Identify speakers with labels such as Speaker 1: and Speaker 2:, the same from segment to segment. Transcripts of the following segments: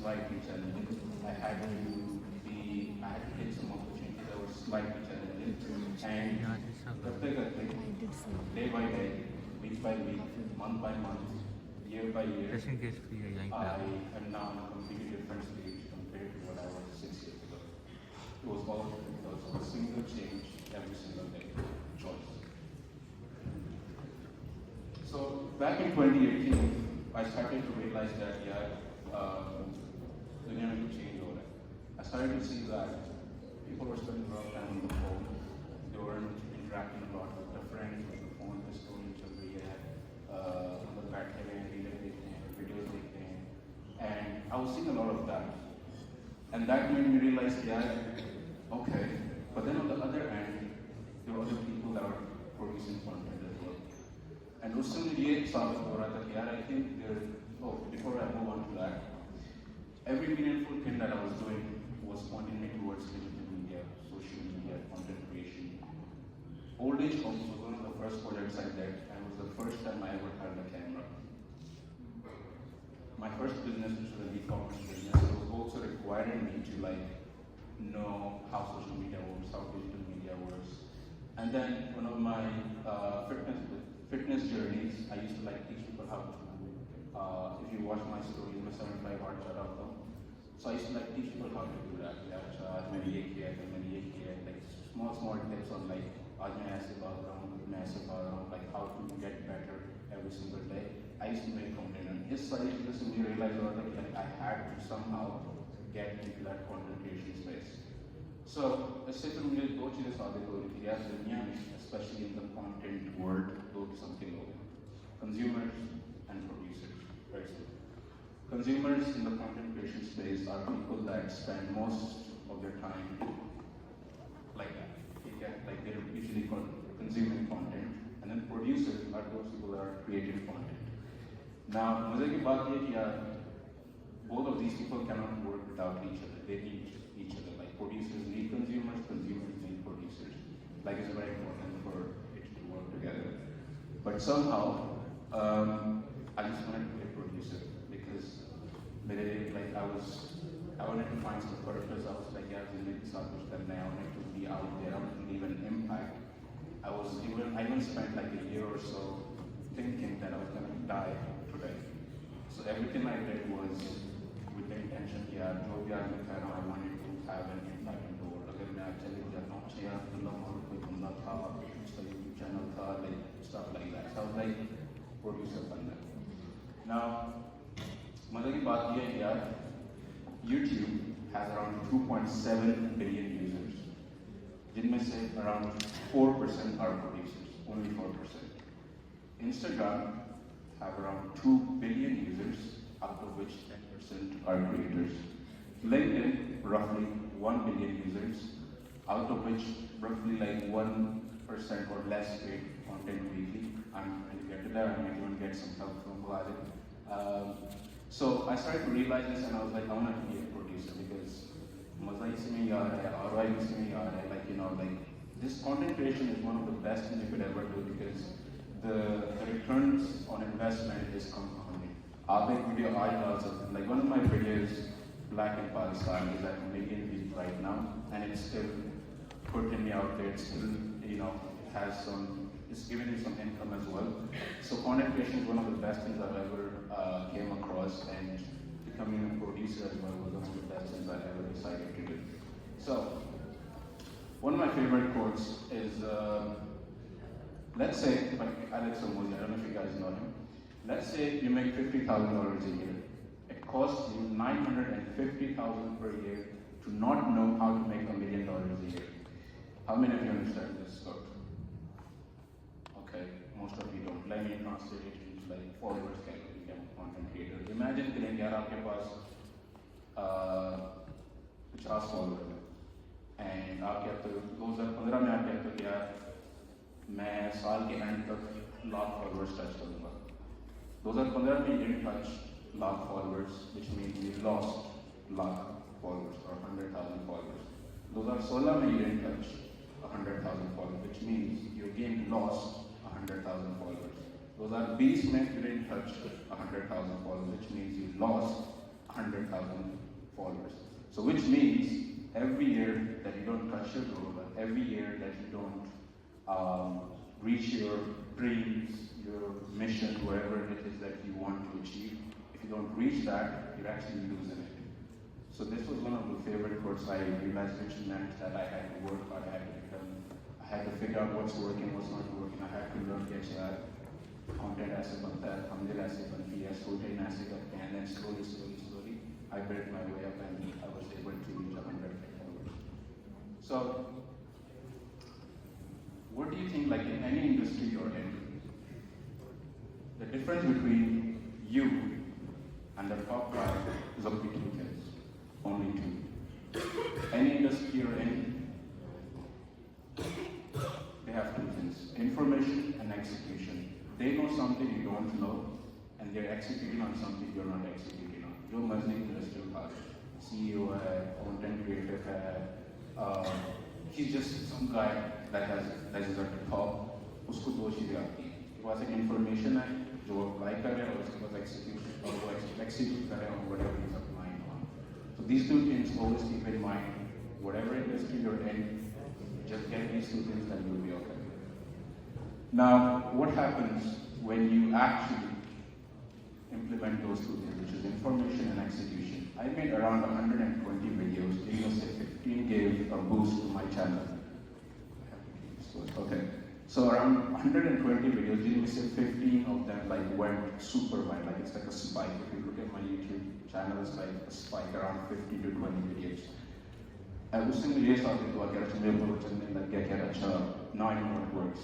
Speaker 1: slightly challenging. I had to take some opportunities that were slightly challenging. And day by day, week by week, month by month, year by year, I am now in a completely different stage compared to what I was 6 years ago. It was all because of a single change every single day, choice. So back in 2018, I started to realize that दुनिया में कुछ change हो रहा है. I started to see that people were spending a lot of time on the phone. They weren't interacting a lot with their friends, with the phone, the story चल रही है, मतलब बैठे हुए हैं, रीलें देखते हैं, videos देखते हैं, and I was seeing a lot of that, and that made me realize, okay, but then on the other end, there were other people that were producing content as well, and उससे मुझे ये साबित हो रहा था कि I think before I move on to that, every meaningful thing that I was doing was pointing me towards digital media, social media, content creation. Old Age Homes was one of the first projects I did, and it was the first time I ever held a camera. My first business, which was an e-commerce business, was also requiring me to know how social media works, how digital media works. And then one of my fitness journeys, I used to teach people how to. If you watch my stories, my 75 hard shut out them. So I used to teach people how to do that. Small tips on how to get better every single day. I used to make content, and his side just made me realize that I had to somehow get into that content creation space. So इससे फिर मुझे दो चीजें साबित हो रही थी यार दुनिया में, especially in the content world, दो किस्म के लोग हैं, consumers and producers. Right? Consumers in the content creation space are people that spend most of their time like that. Like they're usually consuming content, and then producers are those people that are creating content. Now, मजे की बात ये कि both of these people cannot work without each other. They need each other. Like producers need consumers, consumers need producers. Like it's very important for it to work together. But somehow, I just wanted to be a producer because I wanted to find some purpose. I was like, I wanted to be out there. I wanted to leave an impact. I even spent a year or so thinking that I was going to die today. So everything I did was with the intention that I wanted to have an impact in the world. Agar main chale jata hu, Abdullah Maroof koi banda tha, uska YouTube channel tha, stuff like that. So I was like, producer banna. Now, मजे की बात ये है यार, YouTube has around 2.7 billion users, जिनमें से around 4% are producers, only 4%. Instagram have around 2 billion users, out of which 10% are creators. LinkedIn, roughly 1 billion users, out of which roughly 1% or less create content weekly. I'm going to get to that, I might even get some help from Vlad. So I started to realize this, and I was like, I want to be a producer because this content creation is one of the best things you could ever do because the returns on investment is compounding. I'll make video like one of my videos, Black in Pakistan, is at 1 million views right now, and it's still putting me out there. It's still, it's giving me some income as well. So content creation is one of the best things I've ever came across, and becoming a producer as well was one of the best things I've ever decided to do. So, one of my favorite quotes is, let's say, Alex Omoji, I don't know if you guys know him. Let's say you make $50,000 a year. It costs you $950,000 per year to not know how to make $1 million a year. How many of you understand this quote? Okay, most of you don't. Let me translate it into followers can become content creator. Imagine कि यार आपके पास 50 followers हैं, and आप कहते हो 2015 में आप कहते हो कि यार मैं साल के एंड तक 1,00,000 followers टच करूँगा. 2015 में you didn't touch 1,00,000 followers, which means you lost 1,00,000 followers or 100,000 followers. 2016 में you didn't touch 100,000 followers, which means you again lost 100,000 followers. 2020 में you didn't touch 100,000 followers, which means you lost 100,000 followers. So which means every year that you don't touch your goal, every year that you don't reach your dreams, your mission, whatever it is that you want to achieve, if you don't reach that, you're actually losing it. So this was one of the favorite quotes I realized, which meant that I had to work hard, I had to figure out what's working, what's not working, I had to learn content ऐसे बनता है, thumbnail ऐसे बनती है, storytelling ऐसे करते हैं, and then slowly, I built my way up and I was able to reach 100 followers. So, what do you think, like in any industry you're in, the difference between you and the top guy is only two things, only two. Any industry you're in, they have two things, information and execution. They know something you don't know, and they're executing on something you're not executing on. जो मर्जी industry उठा CEO है, content creator है, he's just some guy that is at the top. उसको दो चीजें आती हैं. उसके पास एक information है जो वो apply कर रहे हैं और उसके पास execution और वो execute कर रहे हैं on whatever he's applying on. So these two things always keep in mind. Whatever industry you're in, just get these two things and you'll be okay. Now, what happens when you actually implement those two things, which is information and execution? I made around 120 videos. Even say 15 gave a boost to my channel. Okay. So around 120 videos, you say 15 of them like went super viral. Like it's like a spike. If you look at my YouTube channel, it's like a spike around 15 to 20 videos. I was saying yes, I did what now I know what works.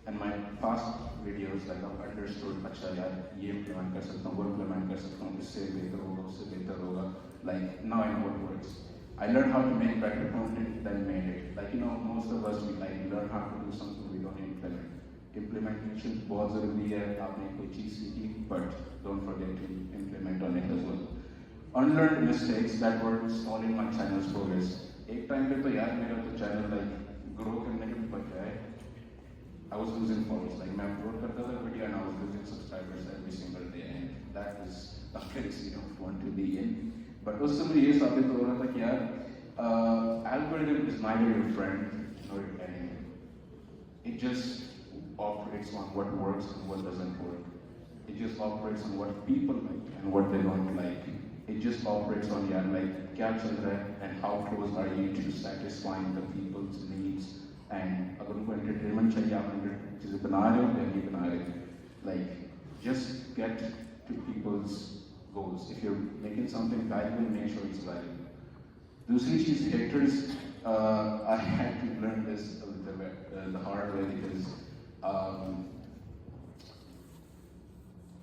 Speaker 1: And my past videos, like I've understood, अच्छा यार ये implement कर सकता हूँ, वो implement कर सकता हूँ, इससे बेहतर होगा, उससे बेहतर होगा. Like now I know what works. I learned how to make better content than made it. Like most of us we like learn how to do something we don't implement. Implementation बहुत ज़रूरी है. आपने कोई चीज़ सीखी, but don't forget to implement on it as well. Unlearned mistakes that were stalling my channel's progress. एक time पे तो यार मेरा तो channel like grow करने के बजाय I was losing followers. Like मैं upload करता था video and I was losing subscribers every single day, and that is a place you don't want to be in. But उस समय ये साबित हो रहा था कि यार algorithm is neither your friend nor your enemy. It just operates on what works and what doesn't work. It just operates on what people like and what they don't like. It just operates on यार like क्या चल रहा है and how close are you to satisfying the people's needs. And अगर उनको entertainment चाहिए, आप उनको चीज़ें बना रहे हो या नहीं बना रहे हो. Like, just get to people's goals. If you're making something valuable, make sure it's valuable. दूसरी चीज़, haters, I had to learn this the hard way because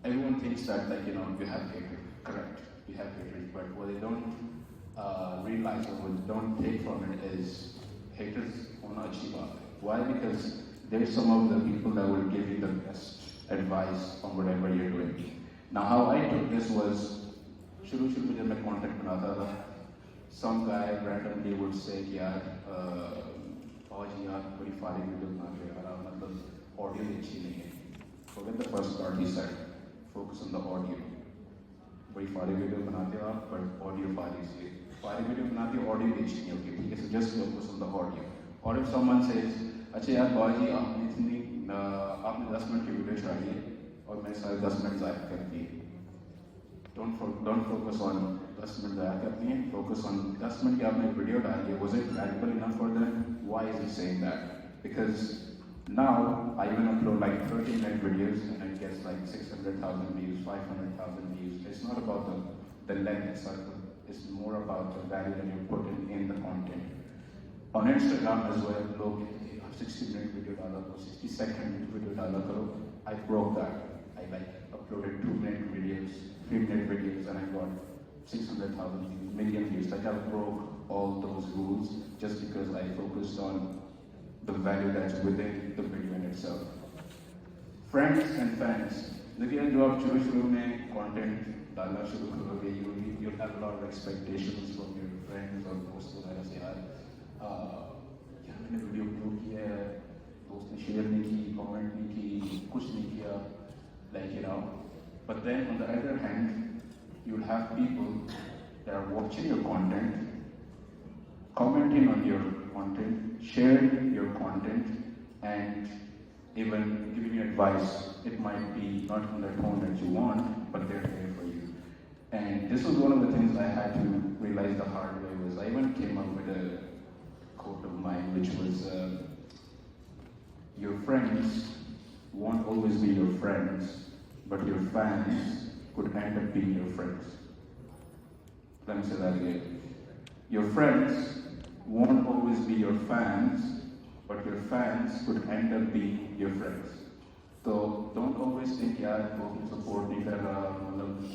Speaker 1: everyone thinks that like you have haters. Correct, you have haters, but what they don't realize or what they don't take from it is haters होना अच्छी बात है. Why? Because there's some of the people that will give you the best advice on whatever you're doing. Now, how I took this was, शुरू में जब मैं content बनाता था, some guy randomly would say कि यार, जी यार बड़ी फारी वीडियो बना रहे हो यार, मतलब audio अच्छी नहीं है. Forget the first part he said. Focus on the audio. बड़ी फारी वीडियो बनाते हो आप, but audio फारी से. फारी वीडियो बनाते हो, audio अच्छी नहीं होगी, ठीक है? So just focus on the audio. Or if someone says, अच्छा यार बाजी आपने 10 मिनट की वीडियो चढ़ाई है और मैंने सारे 10 मिनट ज़ाया कर दिए. Don't focus on 10 मिनट ज़ाया करनी है. Focus on 10 मिनट की आपने वीडियो डाली है. Was it valuable enough for them? Why is he saying that? Because now I even upload like 30-minute videos and it gets like 600,000 views, 500,000 views. It's not about the length. It's more about the value that you put in the content. On Instagram as well, लोग 60-minute video डाला करो, 60-second video डाला करो. I broke that. I like uploaded 2-minute videos, 3-minute videos, and I got 600,000 views, million views. Like I broke all those rules just because I focused on the value that's within the video in itself. Friends and fans. देखिए जो आप शुरू में content डालना शुरू करोगे, you'll have a lot of expectations from your friends और दोस्तों वगैरह से यार. यार मैंने वीडियो अपलोड किया है, दोस्त ने शेयर नहीं की, कमेंट नहीं की, कुछ नहीं किया, like but then on the other hand you'll have people watching your content, commenting on your content, sharing your content, and even giving you advice. It might be not in the tone that you want, but they're there for you. And this was one of the things I had to realize the hard way. Was I even came up with a quote of mine, which was, your friends won't always be your friends, but your fans could end up being your friends. Let me say that again. Your friends won't always be your fans, but your fans could end up being your friends. So don't always think, yeah, people support me,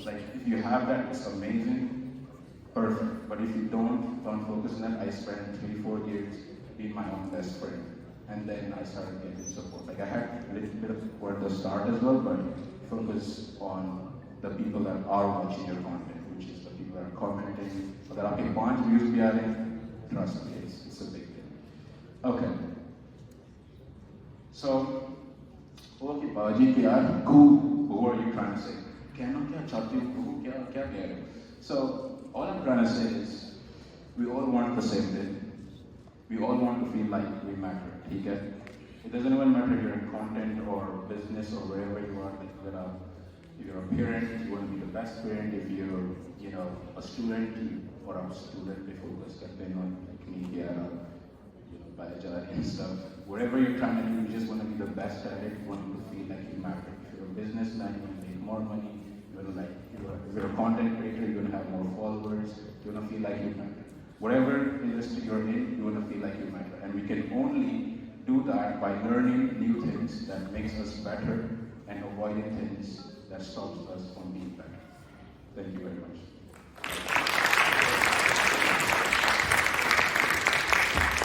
Speaker 1: like if you have that, it's amazing, perfect. But if you don't focus on that. I spent 3-4 years being my own best friend. And then I started getting support. Like I had a little bit of support at the start as well, but focus on the people that are watching your content, which is the people that are commenting, or that are paying views behind. Trust me, it's a big deal. Okay. So, okay, Baji, who are you trying to say? So, all I'm trying to say is, we all want the same thing. We all want to feel like we matter. It doesn't even matter if you're in content or business or wherever you are. Like, if you're a parent, you want to be the best parent. If you're, a student or a student, they focus on like media, biology and stuff. Whatever you're trying to do, you just want to be the best at it. You want to feel like you matter. If you're a businessman, you want to make more money. You want to if you're a content creator, you want to have more followers. You want to feel like you matter. Whatever industry you're in, you want to feel like you matter. And we can only do that by learning new things that makes us better and avoiding things that stops us from being better. Thank you very much.